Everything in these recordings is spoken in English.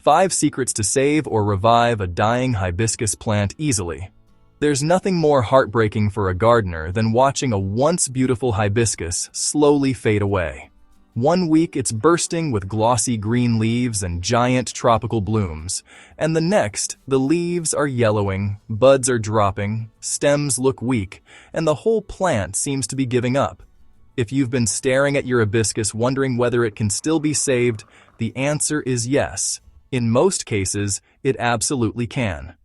5 secrets to save or revive a dying hibiscus plant easily. There's nothing more heartbreaking for a gardener than watching a once beautiful hibiscus slowly fade away. One week it's bursting with glossy green leaves and giant tropical blooms, and the next, the leaves are yellowing, buds are dropping, stems look weak, and the whole plant seems to be giving up. If you've been staring at your hibiscus wondering whether it can still be saved, the answer is yes. In most cases, it absolutely can.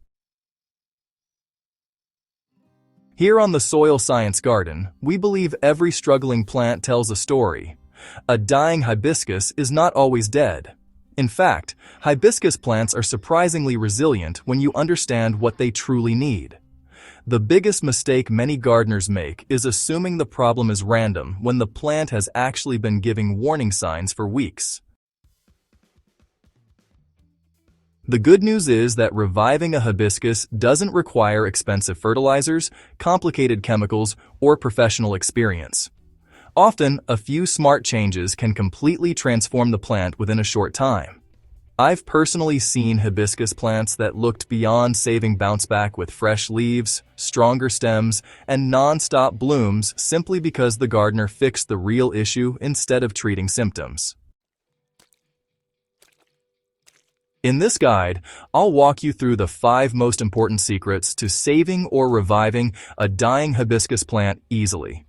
Here on the Soil Science Garden, we believe every struggling plant tells a story. A dying hibiscus is not always dead. In fact, hibiscus plants are surprisingly resilient when you understand what they truly need. The biggest mistake many gardeners make is assuming the problem is random when the plant has actually been giving warning signs for weeks. The good news is that reviving a hibiscus doesn't require expensive fertilizers, complicated chemicals, or professional experience. Often, a few smart changes can completely transform the plant within a short time. I've personally seen hibiscus plants that looked beyond saving bounce back with fresh leaves, stronger stems, and non-stop blooms simply because the gardener fixed the real issue instead of treating symptoms. In this guide, I'll walk you through the 5 most important secrets to saving or reviving a dying hibiscus plant easily.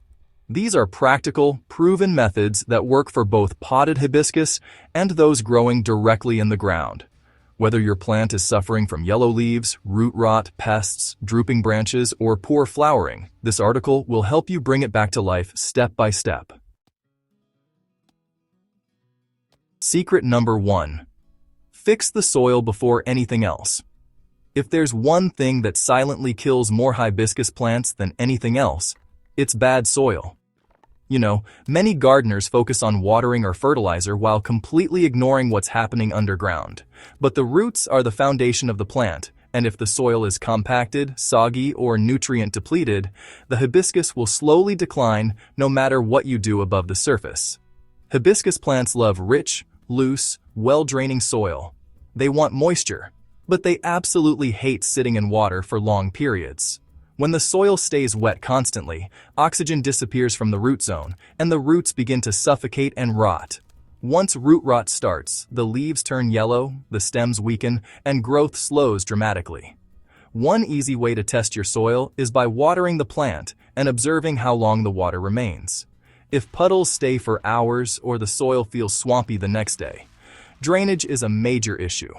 These are practical, proven methods that work for both potted hibiscus and those growing directly in the ground. Whether your plant is suffering from yellow leaves, root rot, pests, drooping branches, or poor flowering, this article will help you bring it back to life step by step. Secret number 1. Fix the soil before anything else. If there's one thing that silently kills more hibiscus plants than anything else, it's bad soil. You know, many gardeners focus on watering or fertilizer while completely ignoring what's happening underground. But the roots are the foundation of the plant, and if the soil is compacted, soggy, or nutrient depleted, the hibiscus will slowly decline no matter what you do above the surface. Hibiscus plants love rich, loose, well-draining soil. They want moisture, but they absolutely hate sitting in water for long periods. When the soil stays wet constantly, oxygen disappears from the root zone, and the roots begin to suffocate and rot. Once root rot starts, the leaves turn yellow, the stems weaken, and growth slows dramatically. One easy way to test your soil is by watering the plant and observing how long the water remains. If puddles stay for hours or the soil feels swampy the next day, drainage is a major issue.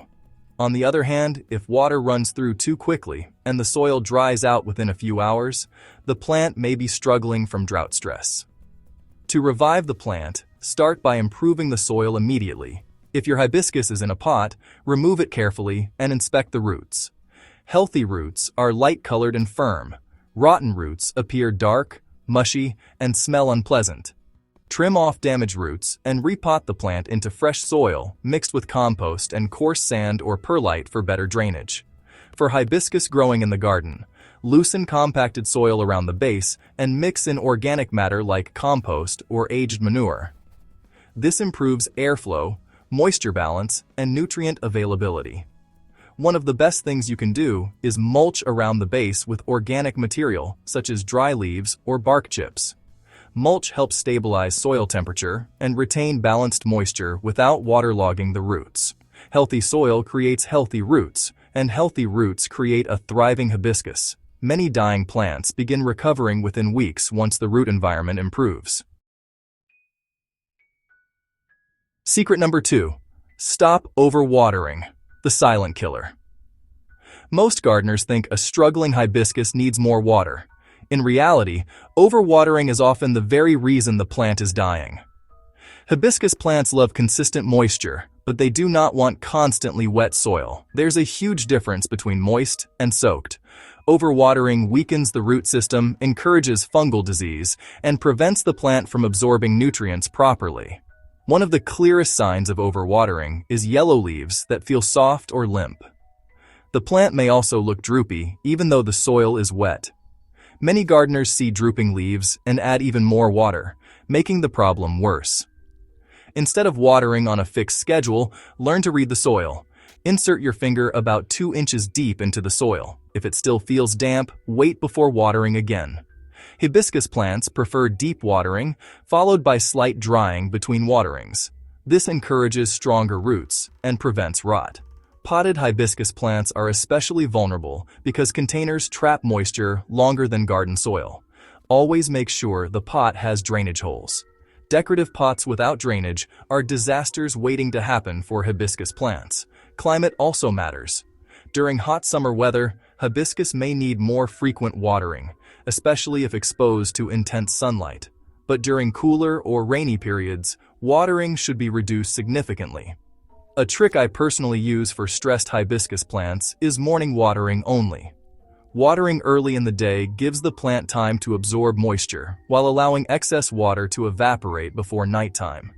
On the other hand, if water runs through too quickly and the soil dries out within a few hours, the plant may be struggling from drought stress. To revive the plant, start by improving the soil immediately. If your hibiscus is in a pot, remove it carefully and inspect the roots. Healthy roots are light-colored and firm. Rotten roots appear dark, mushy, and smell unpleasant. Trim off damaged roots and repot the plant into fresh soil mixed with compost and coarse sand or perlite for better drainage. For hibiscus growing in the garden, loosen compacted soil around the base and mix in organic matter like compost or aged manure. This improves airflow, moisture balance, and nutrient availability. One of the best things you can do is mulch around the base with organic material such as dry leaves or bark chips. Mulch helps stabilize soil temperature and retain balanced moisture without waterlogging the roots. Healthy soil creates healthy roots, and healthy roots create a thriving hibiscus. Many dying plants begin recovering within weeks once the root environment improves. Secret number 2. Stop overwatering, the silent killer. Most gardeners think a struggling hibiscus needs more water. In reality, overwatering is often the very reason the plant is dying. Hibiscus plants love consistent moisture, but they do not want constantly wet soil. There's a huge difference between moist and soaked. Overwatering weakens the root system, encourages fungal disease, and prevents the plant from absorbing nutrients properly. One of the clearest signs of overwatering is yellow leaves that feel soft or limp. The plant may also look droopy, even though the soil is wet. Many gardeners see drooping leaves and add even more water, making the problem worse. Instead of watering on a fixed schedule, learn to read the soil. Insert your finger about 2 inches deep into the soil. If it still feels damp, wait before watering again. Hibiscus plants prefer deep watering, followed by slight drying between waterings. This encourages stronger roots and prevents rot. Potted hibiscus plants are especially vulnerable because containers trap moisture longer than garden soil. Always make sure the pot has drainage holes. Decorative pots without drainage are disasters waiting to happen for hibiscus plants. Climate also matters. During hot summer weather, hibiscus may need more frequent watering, especially if exposed to intense sunlight. But during cooler or rainy periods, watering should be reduced significantly. A trick I personally use for stressed hibiscus plants is morning watering only. Watering early in the day gives the plant time to absorb moisture, while allowing excess water to evaporate before nighttime.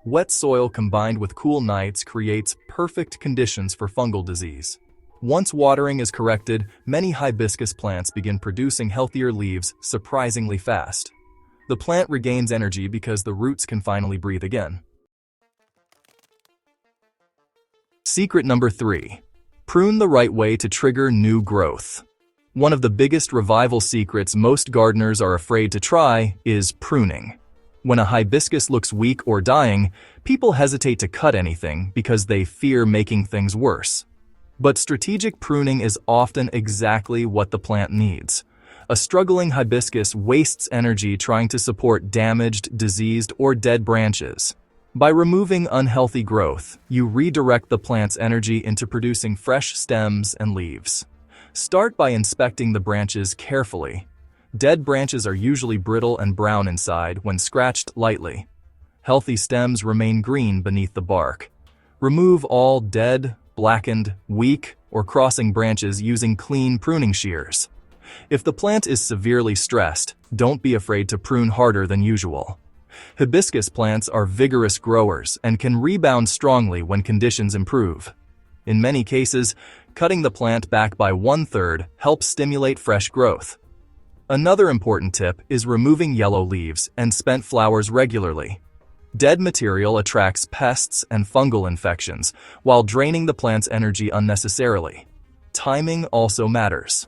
Wet soil combined with cool nights creates perfect conditions for fungal disease. Once watering is corrected, many hibiscus plants begin producing healthier leaves surprisingly fast. The plant regains energy because the roots can finally breathe again. Secret number 3. Prune the right way to trigger new growth. One of the biggest revival secrets most gardeners are afraid to try is pruning. When a hibiscus looks weak or dying, people hesitate to cut anything because they fear making things worse. But strategic pruning is often exactly what the plant needs. A struggling hibiscus wastes energy trying to support damaged, diseased, or dead branches. By removing unhealthy growth, you redirect the plant's energy into producing fresh stems and leaves. Start by inspecting the branches carefully. Dead branches are usually brittle and brown inside when scratched lightly. Healthy stems remain green beneath the bark. Remove all dead, blackened, weak, or crossing branches using clean pruning shears. If the plant is severely stressed, don't be afraid to prune harder than usual. Hibiscus plants are vigorous growers and can rebound strongly when conditions improve. In many cases, cutting the plant back by 1/3 helps stimulate fresh growth. Another important tip is removing yellow leaves and spent flowers regularly. Dead material attracts pests and fungal infections, while draining the plant's energy unnecessarily. Timing also matters.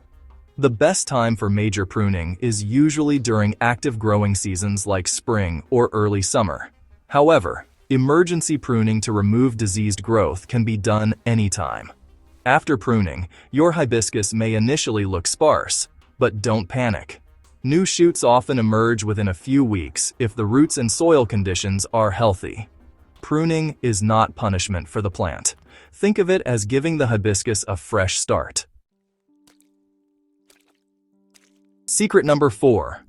The best time for major pruning is usually during active growing seasons like spring or early summer. However, emergency pruning to remove diseased growth can be done anytime. After pruning, your hibiscus may initially look sparse, but don't panic. New shoots often emerge within a few weeks if the roots and soil conditions are healthy. Pruning is not punishment for the plant. Think of it as giving the hibiscus a fresh start. Secret number 4.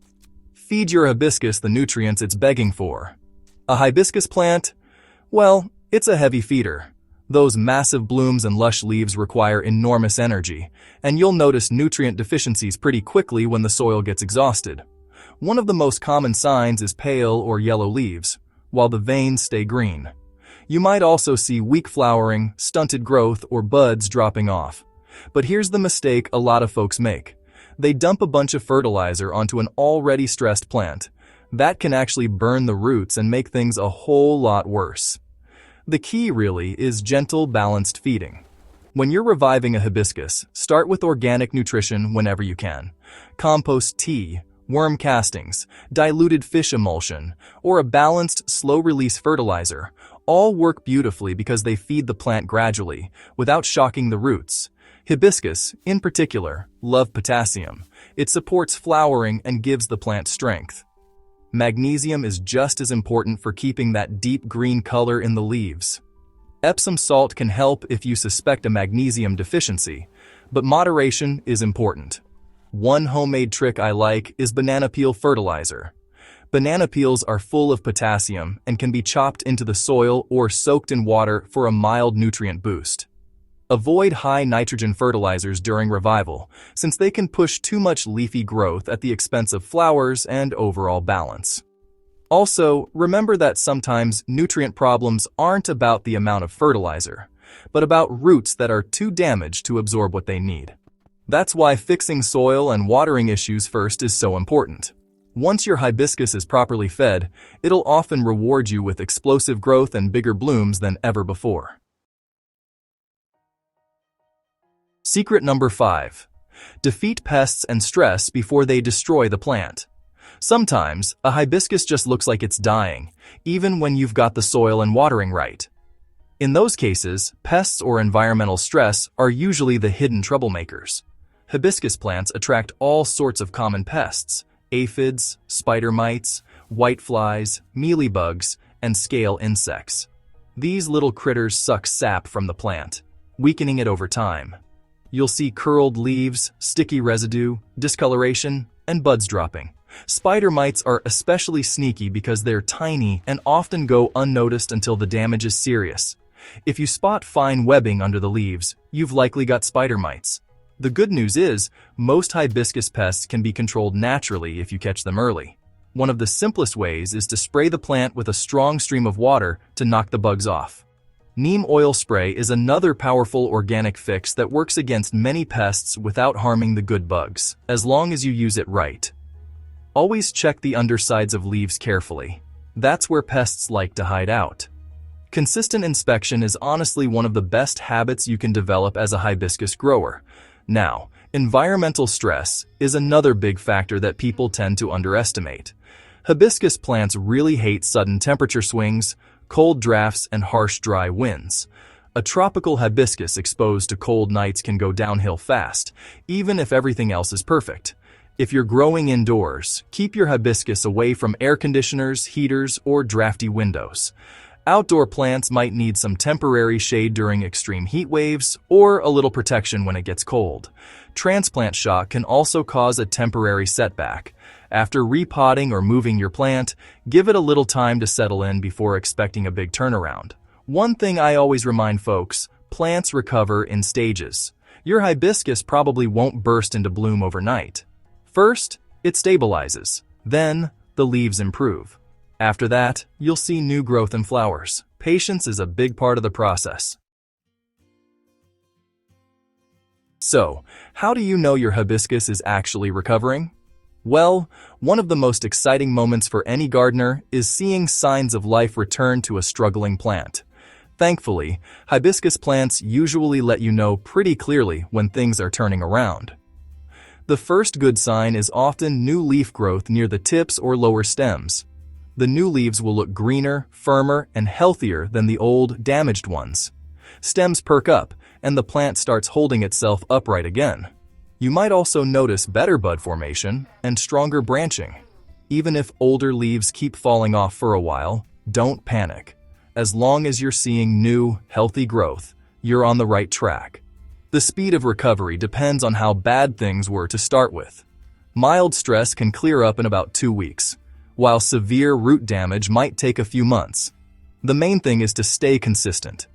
Feed your hibiscus the nutrients it's begging for. A hibiscus plant? Well, it's a heavy feeder. Those massive blooms and lush leaves require enormous energy, and you'll notice nutrient deficiencies pretty quickly when the soil gets exhausted. One of the most common signs is pale or yellow leaves, while the veins stay green. You might also see weak flowering, stunted growth, or buds dropping off. But here's the mistake a lot of folks make. They dump a bunch of fertilizer onto an already stressed plant. That can actually burn the roots and make things a whole lot worse. The key really is gentle, balanced feeding. When you're reviving a hibiscus, start with organic nutrition whenever you can. Compost tea, worm castings, diluted fish emulsion, or a balanced, slow-release fertilizer all work beautifully because they feed the plant gradually, without shocking the roots. Hibiscus, in particular, love potassium. It supports flowering and gives the plant strength. Magnesium is just as important for keeping that deep green color in the leaves. Epsom salt can help if you suspect a magnesium deficiency, but moderation is important. One homemade trick I like is banana peel fertilizer. Banana peels are full of potassium and can be chopped into the soil or soaked in water for a mild nutrient boost. Avoid high nitrogen fertilizers during revival, since they can push too much leafy growth at the expense of flowers and overall balance. Also, remember that sometimes nutrient problems aren't about the amount of fertilizer, but about roots that are too damaged to absorb what they need. That's why fixing soil and watering issues first is so important. Once your hibiscus is properly fed, it'll often reward you with explosive growth and bigger blooms than ever before. Secret number 5. Defeat pests and stress before they destroy the plant. Sometimes, a hibiscus just looks like it's dying, even when you've got the soil and watering right. In those cases, pests or environmental stress are usually the hidden troublemakers. Hibiscus plants attract all sorts of common pests: aphids, spider mites, whiteflies, mealybugs, and scale insects. These little critters suck sap from the plant, weakening it over time. You'll see curled leaves, sticky residue, discoloration, and buds dropping. Spider mites are especially sneaky because they're tiny and often go unnoticed until the damage is serious. If you spot fine webbing under the leaves, you've likely got spider mites. The good news is, most hibiscus pests can be controlled naturally if you catch them early. One of the simplest ways is to spray the plant with a strong stream of water to knock the bugs off. Neem oil spray is another powerful organic fix that works against many pests without harming the good bugs, as long as you use it right. Always check the undersides of leaves carefully. That's where pests like to hide out. Consistent inspection is honestly one of the best habits you can develop as a hibiscus grower. Now, environmental stress is another big factor that people tend to underestimate. Hibiscus plants really hate sudden temperature swings, cold drafts, and harsh dry winds. A tropical hibiscus exposed to cold nights can go downhill fast, even if everything else is perfect. If you're growing indoors, keep your hibiscus away from air conditioners, heaters, or drafty windows. Outdoor plants might need some temporary shade during extreme heat waves or a little protection when it gets cold. Transplant shock can also cause a temporary setback. After repotting or moving your plant, give it a little time to settle in before expecting a big turnaround. One thing I always remind folks: plants recover in stages. Your hibiscus probably won't burst into bloom overnight. First, it stabilizes. Then, the leaves improve. After that, you'll see new growth and flowers. Patience is a big part of the process. So, how do you know your hibiscus is actually recovering? Well, one of the most exciting moments for any gardener is seeing signs of life return to a struggling plant. Thankfully, hibiscus plants usually let you know pretty clearly when things are turning around. The first good sign is often new leaf growth near the tips or lower stems. The new leaves will look greener, firmer, and healthier than the old, damaged ones. Stems perk up, and the plant starts holding itself upright again. You might also notice better bud formation and stronger branching. Even if older leaves keep falling off for a while, don't panic. As long as you're seeing new, healthy growth, you're on the right track. The speed of recovery depends on how bad things were to start with. Mild stress can clear up in about 2 weeks, while severe root damage might take a few months. The main thing is to stay consistent.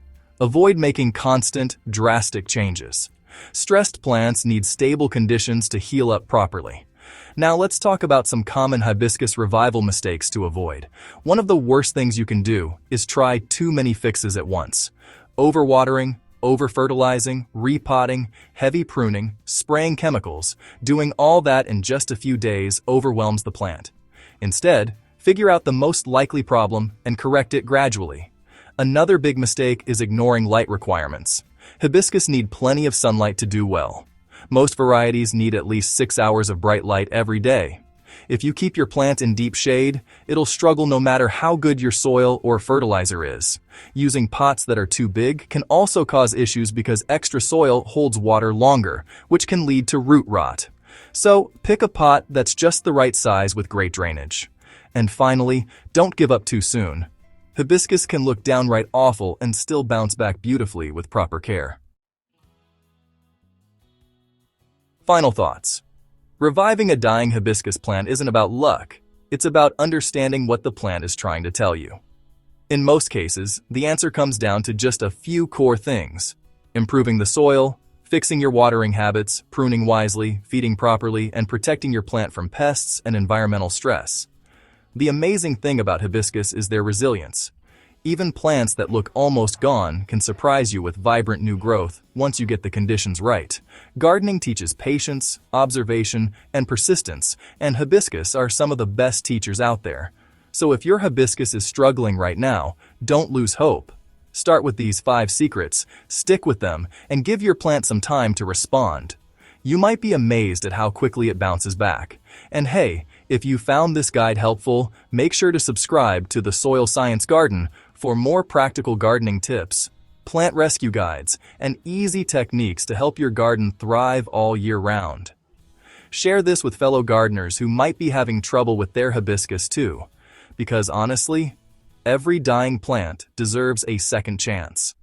Avoid making constant, drastic changes. Stressed plants need stable conditions to heal up properly. Now let's talk about some common hibiscus revival mistakes to avoid. One of the worst things you can do is try too many fixes at once. Overwatering, over-fertilizing, repotting, heavy pruning, spraying chemicals, doing all that in just a few days overwhelms the plant. Instead, figure out the most likely problem and correct it gradually. Another big mistake is ignoring light requirements. Hibiscus need plenty of sunlight to do well. Most varieties need at least 6 hours of bright light every day. If you keep your plant in deep shade, it'll struggle no matter how good your soil or fertilizer is. Using pots that are too big can also cause issues because extra soil holds water longer, which can lead to root rot. So, pick a pot that's just the right size with great drainage. And finally, don't give up too soon. Hibiscus can look downright awful and still bounce back beautifully with proper care. Final thoughts. Reviving a dying hibiscus plant isn't about luck. It's about understanding what the plant is trying to tell you. In most cases, the answer comes down to just a few core things: improving the soil, fixing your watering habits, pruning wisely, feeding properly, and protecting your plant from pests and environmental stress. The amazing thing about hibiscus is their resilience. Even plants that look almost gone can surprise you with vibrant new growth once you get the conditions right. Gardening teaches patience, observation, and persistence, and hibiscus are some of the best teachers out there. So if your hibiscus is struggling right now, don't lose hope. Start with these 5 secrets, stick with them, and give your plant some time to respond. You might be amazed at how quickly it bounces back. And hey, if you found this guide helpful, make sure to subscribe to the Soil Science Garden for more practical gardening tips, plant rescue guides, and easy techniques to help your garden thrive all year round. Share this with fellow gardeners who might be having trouble with their hibiscus too, because honestly, every dying plant deserves a second chance.